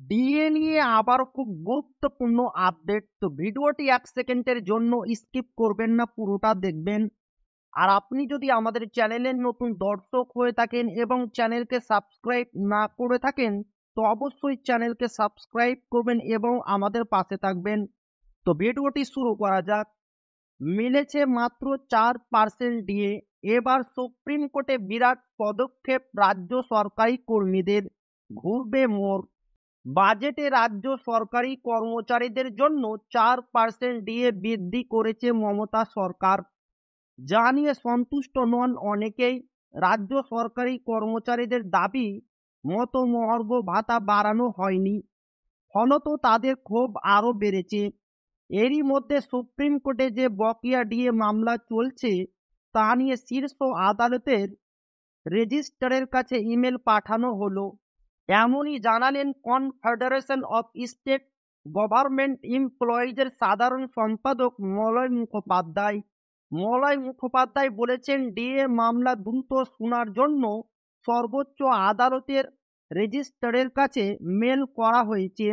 DA নিয়ে আবার খুব গুরুত্বপূর্ণ আপডেট। তো ভিডিওটি ১ সেকেন্ডের জন্য স্কিপ করবেন না, পুরোটা দেখবেন। আর আপনি যদি আমাদের চ্যানেলের নতুন দর্শক হয়ে থাকেন এবং চ্যানেলকে সাবস্ক্রাইব না করে থাকেন, তো অবশ্যই চ্যানেলকে সাবস্ক্রাইব করবেন এবং আমাদের পাশে থাকবেন। তো ভিডিওটি শুরু করা যাক। মিলেছে মাত্র 4% ডিএ। এবার সুপ্রিম কোর্টে বিরাট পদক্ষেপ, রাজ্য সরকারি কর্মীদের ঘুরবে মোড়। বাজেটে রাজ্য সরকারি কর্মচারীদের জন্য 4% ডিএ বৃদ্ধি করেছে মমতা সরকার। যা নিয়ে সন্তুষ্ট নন অনেকেই। রাজ্য সরকারি কর্মচারীদের দাবি মতো মহার্ঘ ভাতা বাড়ানো হয়নি, ফলত তাদের ক্ষোভ আরও বেড়েছে। এরই মধ্যে সুপ্রিম কোর্টে যে বকেয়া ডিএ মামলা চলছে তা নিয়ে শীর্ষ আদালতের রেজিস্ট্রারের কাছে ইমেল পাঠানো হলো। এমনই জানালেন কনফেডারেশন অফ স্টেট গভর্নমেন্ট এমপ্লয়িজের সাধারণ সম্পাদক মলয় মুখোপাধ্যায়। মলয় মুখোপাধ্যায় বলেছেন, ডিএ মামলা দ্রুত শোনার জন্য সর্বোচ্চ আদালতের রেজিস্ট্রারের কাছে মেল করা হয়েছে।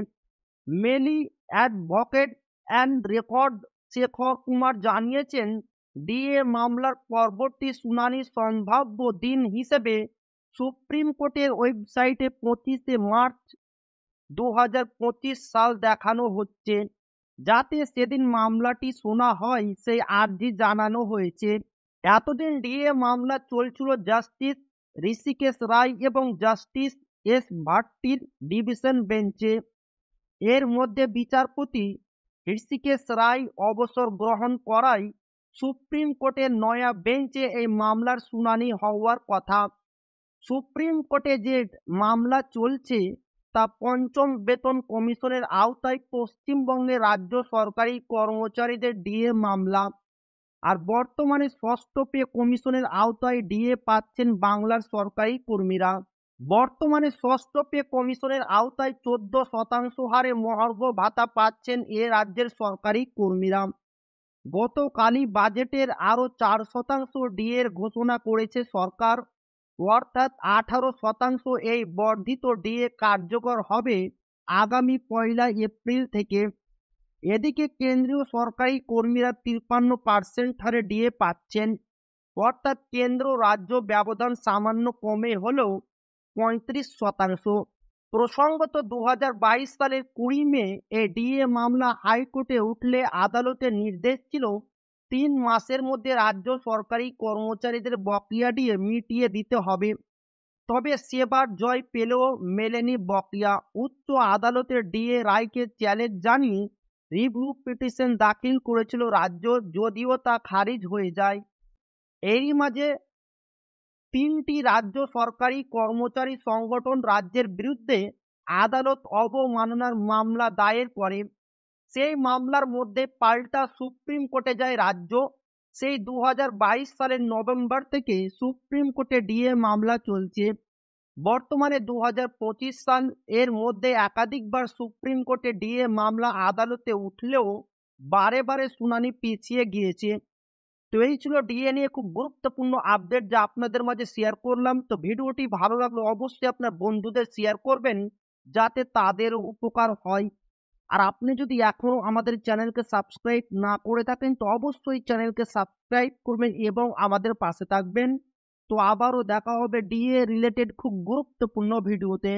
মেলি advocate and record Shekhar Kumar জানিয়েছেন, ডিএ মামলার পরবর্তী শুনানির সম্ভাব্য দিন হিসেবে সুপ্রিম কোর্টের ওয়েবসাইটে 25শে মার্চ 2025 সাল দেখানো হচ্ছে। যাতে সেদিন মামলাটি শোনা হয় সেই আর্জি জানানো হয়েছে। এতদিন ডিএ মামলা চলছিল জাস্টিস ঋষিকেশ রায় এবং জাস্টিস এস ভাট্টির ডিভিশন বেঞ্চে। এর মধ্যে বিচারপতি ঋষিকেশ রায় অবসর গ্রহণ করায় সুপ্রিম কোর্টের নয়া বেঞ্চে এই মামলার শুনানি হওয়ার কথা। সুপ্রিম কোর্টে যে মামলা চলছে তা পঞ্চম বেতন কমিশনের আওতায় পশ্চিমবঙ্গের রাজ্য সরকারি কর্মচারীদের ডিএ মামলা। আর বর্তমানে ষষ্ঠ পে কমিশনের আওতায় ডিএ পাচ্ছেন বাংলার সরকারি কর্মীরা। বর্তমানে ষষ্ঠ পে কমিশনের আওতায় 14% হারে মহার্ঘ ভাতা পাচ্ছেন এ রাজ্যের সরকারি কর্মীরা। গতকালই বাজেটের আরও 4% ডিএর ঘোষণা করেছে সরকার। অর্থাৎ 18% এই বর্ধিত ডিএ কার্যকর হবে আগামী 1 এপ্রিল থেকে। এদিকে কেন্দ্রীয় সরকারি কর্মীরা 53% হারে ডিএ পাচ্ছেন। অর্থাৎ কেন্দ্র রাজ্য ব্যবধান সামান্য কমে হলেও 35%। প্রসঙ্গত 2022 সালের 20 মে এ ডিএ মামলা হাইকোর্টে উঠলে আদালতের নির্দেশ ছিল 3 মাসের মধ্যে রাজ্য সরকারি কর্মচারীদের বকেয়া ডিএ মিটিয়ে দিতে হবে। তবে সেবার জয় পেলেও মেলেনি বকেয়া। উচ্চ আদালতের ডিএ রায়কে চ্যালেঞ্জ জানিয়ে রিভিউ পিটিশন দাখিল করেছিল রাজ্য, যদিও তা খারিজ হয়ে যায়। এরই মাঝে 3টি রাজ্য সরকারি কর্মচারী সংগঠন রাজ্যের বিরুদ্ধে আদালত অবমাননার মামলা দায়ের করে। সেই মামলার মধ্যে পাল্টা সুপ্রিম কোর্টে যায় রাজ্য। সেই 2022 সালের নভেম্বর থেকে সুপ্রিম কোর্টে ডিএ মামলা চলছে। বর্তমানে 2025 সাল। এর মধ্যে একাধিকবার সুপ্রিম কোর্টে ডিএ মামলা আদালতে উঠলেও বারে বারে শুনানি পিছিয়ে গিয়েছে। তো এই ছিল ডিএ নিয়ে খুব গুরুত্বপূর্ণ আপডেট যা আপনাদের মাঝে শেয়ার করলাম। তো ভিডিওটি ভালো লাগলে অবশ্যই আপনার বন্ধুদের শেয়ার করবেন যাতে তাদের উপকার হয়। আর আপনি যদি এখনো আমাদের চ্যানেলকে সাবস্ক্রাইব না করে থাকেন তো অবশ্যই চ্যানেলকে সাবস্ক্রাইব করবেন এবং আমাদের পাশে থাকবেন। তো আবারও দেখা হবে ডিএ রিলেটেড খুব গুরুত্বপূর্ণ ভিডিওতে।